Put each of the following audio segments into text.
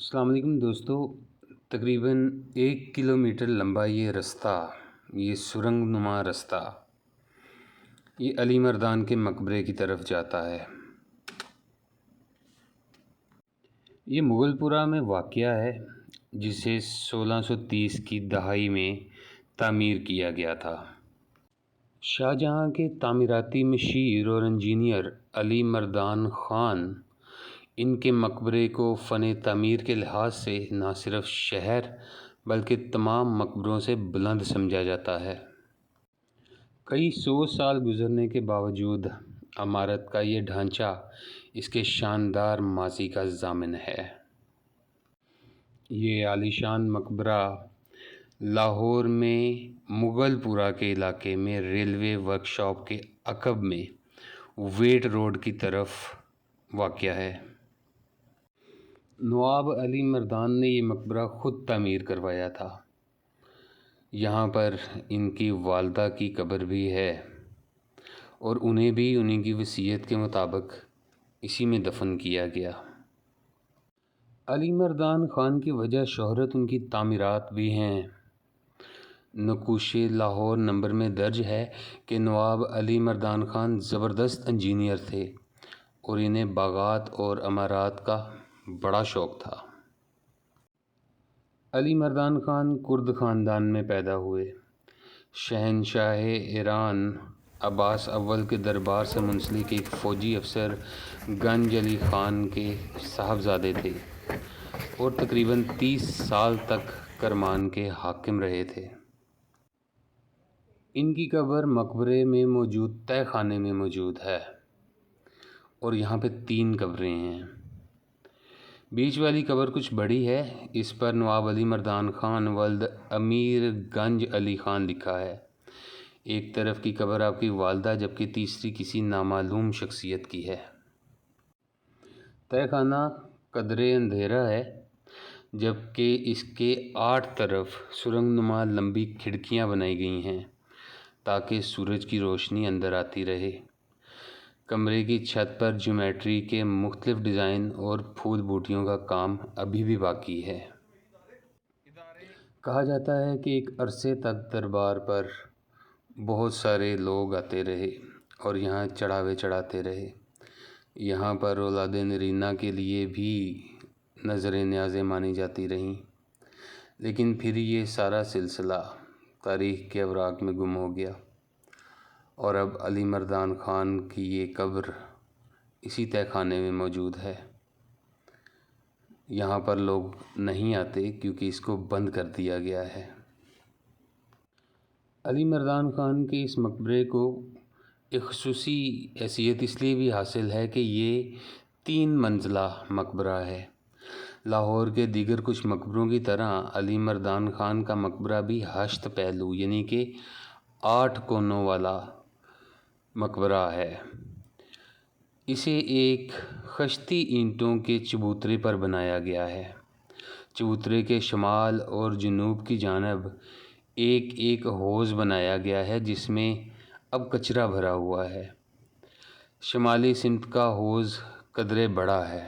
السلام علیکم دوستو، تقریباً 1 کلومیٹر لمبا یہ سرنگ نما رستہ یہ علی مردان کے مقبرے کی طرف جاتا ہے۔ یہ مغل پورہ میں واقع ہے، جسے 1630 کی دہائی میں تعمیر کیا گیا تھا۔ شاہ جہاں کے تعمیراتی مشیر اور انجینئر علی مردان خان ان کے مقبرے کو فن تعمیر کے لحاظ سے نہ صرف شہر بلکہ تمام مقبروں سے بلند سمجھا جاتا ہے۔ کئی سو سال گزرنے کے باوجود عمارت کا یہ ڈھانچہ اس کے شاندار ماضی کا ضامن ہے۔ یہ عالیشان مقبرہ لاہور میں مغل پورہ کے علاقے میں ریلوے ورکشاپ کے عقب میں ویٹ روڈ کی طرف واقع ہے۔ نواب علی مردان نے یہ مقبرہ خود تعمیر کروایا تھا۔ یہاں پر ان کی والدہ کی قبر بھی ہے اور انہیں بھی انہیں کی وصیت کے مطابق اسی میں دفن کیا گیا۔ علی مردان خان کی وجہ شہرت ان کی تعمیرات بھی ہیں۔ نقوش لاہور نمبر میں درج ہے کہ نواب علی مردان خان زبردست انجینئر تھے اور انہیں باغات اور عمارات کا بڑا شوق تھا۔ علی مردان خان کرد خاندان میں پیدا ہوئے۔ شہنشاہ ایران عباس اول کے دربار سے منسلک ایک فوجی افسر گنج علی خان کے صاحبزادے تھے اور تقریباً 30 سال تک کرمان کے حاکم رہے تھے۔ ان کی قبر مقبرے میں موجود تہہ خانے میں موجود ہے اور یہاں پہ 3 قبریں ہیں۔ بیچ والی قبر کچھ بڑی ہے، اس پر نواب علی مردان خان ولد امیر گنج علی خان لکھا ہے۔ ایک طرف کی قبر آپ کی والدہ جبکہ تیسری کسی نامعلوم شخصیت کی ہے۔ تہہ خانہ قدرے اندھیرا ہے جبکہ اس کے 8 طرف سرنگ نما لمبی کھڑکیاں بنائی گئی ہیں تاکہ سورج کی روشنی اندر آتی رہے۔ کمرے کی چھت پر جیومیٹری کے مختلف ڈیزائن اور پھول بوٹیوں کا کام ابھی بھی باقی ہے۔ کہا جاتا ہے کہ ایک عرصے تک دربار پر بہت سارے لوگ آتے رہے اور یہاں چڑھاوے چڑھاتے رہے۔ یہاں پر اولاد نرینہ کے لیے بھی نظر نیازیں مانی جاتی رہیں، لیکن پھر یہ سارا سلسلہ تاریخ کے اوراق میں گم ہو گیا اور اب علی مردان خان کی یہ قبر اسی تہہ خانے میں موجود ہے۔ یہاں پر لوگ نہیں آتے کیونکہ اس کو بند کر دیا گیا ہے۔ علی مردان خان کے اس مقبرے کو ایک خصوصی حیثیت اس لیے بھی حاصل ہے کہ یہ 3 منزلہ مقبرہ ہے۔ لاہور کے دیگر کچھ مقبروں کی طرح علی مردان خان کا مقبرہ بھی 8 پہلو یعنی کہ 8 کونوں والا مقبرہ ہے۔ اسے ایک خشتی اینٹوں کے چبوترے پر بنایا گیا ہے۔ چبوترے کے شمال اور جنوب کی جانب ایک حوض بنایا گیا ہے جس میں اب کچرا بھرا ہوا ہے۔ شمالی سمت کا حوض قدرے بڑا ہے۔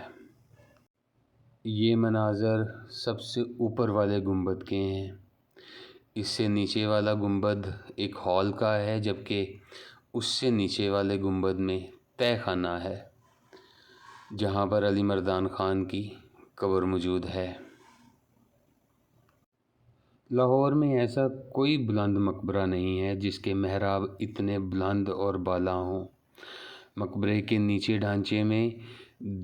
یہ مناظر سب سے اوپر والے گنبد کے ہیں۔ اس سے نیچے والا گنبد ایک ہال کا ہے جبکہ اس سے نیچے والے گنبد میں تہہ خانہ ہے جہاں پر علی مردان خان کی قبر موجود ہے۔ لاہور میں ایسا کوئی بلند مقبرہ نہیں ہے جس کے محراب اتنے بلند اور بالا ہوں۔ مقبرے کے نیچے ڈھانچے میں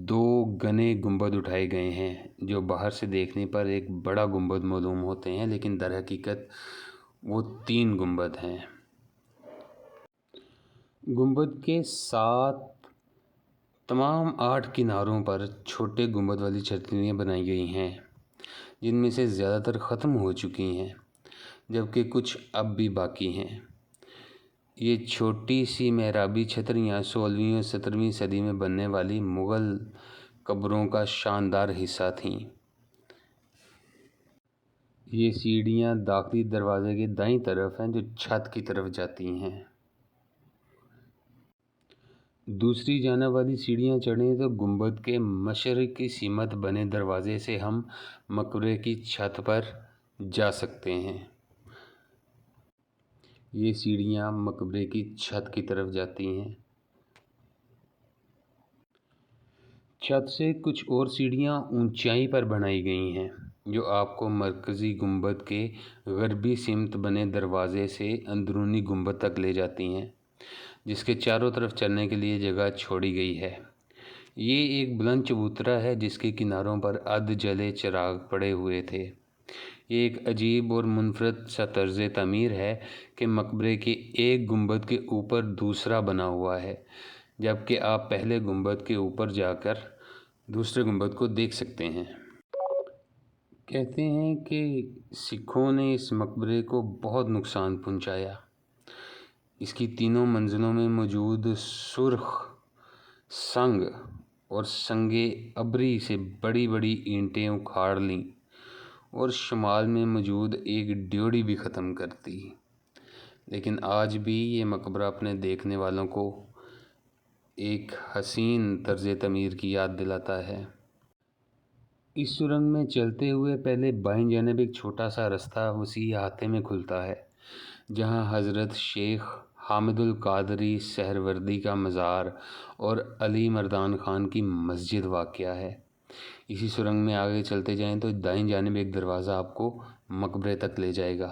2 گنے گنبد اٹھائے گئے ہیں جو باہر سے دیکھنے پر ایک بڑا گنبد معلوم ہوتے ہیں، لیکن در حقیقت وہ 3 گنبد ہیں۔ گنبد کے 7 تمام 8 کناروں پر چھوٹے گنبد والی چھتریاں بنائی گئی ہیں جن میں سے زیادہ تر ختم ہو چکی ہیں جبکہ کچھ اب بھی باقی ہیں۔ یہ چھوٹی سی محرابی چھتریاں 16ویں اور 17ویں صدی میں بننے والی مغل قبروں کا شاندار حصہ تھیں۔ یہ سیڑھیاں داخلی دروازے کے دائیں طرف ہیں جو چھت کی طرف جاتی ہیں۔ دوسری جانب والی سیڑھیاں چڑھیں تو گنبد کے مشرقی سمت بنے دروازے سے ہم مقبرے کی چھت پر جا سکتے ہیں۔ یہ سیڑھیاں مقبرے کی چھت کی طرف جاتی ہیں۔ چھت سے کچھ اور سیڑھیاں اونچائی پر بنائی گئی ہیں جو آپ کو مرکزی گنبد کے غربی سمت بنے دروازے سے اندرونی گنبد تک لے جاتی ہیں، جس کے چاروں طرف چلنے کے لیے جگہ چھوڑی گئی ہے۔ یہ ایک بلند چبوترا ہے جس کے کناروں پر ادھ جلے چراغ پڑے ہوئے تھے۔ یہ ایک عجیب اور منفرد سا طرز تعمیر ہے کہ مقبرے کے ایک گنبد کے اوپر دوسرا بنا ہوا ہے، جبکہ آپ پہلے گنبد کے اوپر جا کر دوسرے گنبد کو دیکھ سکتے ہیں۔ کہتے ہیں کہ سکھوں نے اس مقبرے کو بہت نقصان پہنچایا۔ اس کی تینوں منزلوں میں موجود سرخ سنگ اور سنگ ابری سے بڑی بڑی اینٹیں اکھاڑ لیں اور شمال میں موجود ایک ڈیوڑی بھی ختم کر دی، لیکن آج بھی یہ مقبرہ اپنے دیکھنے والوں کو ایک حسین طرز تعمیر کی یاد دلاتا ہے۔ اس سرنگ میں چلتے ہوئے پہلے بائیں جانب ایک چھوٹا سا رستہ وسیع احاطے میں کھلتا ہے، جہاں حضرت شیخ حامد القادری سہروردی کا مزار اور علی مردان خان کی مسجد واقع ہے۔ اسی سرنگ میں آگے چلتے جائیں تو دائیں جانب ایک دروازہ آپ کو مقبرے تک لے جائے گا۔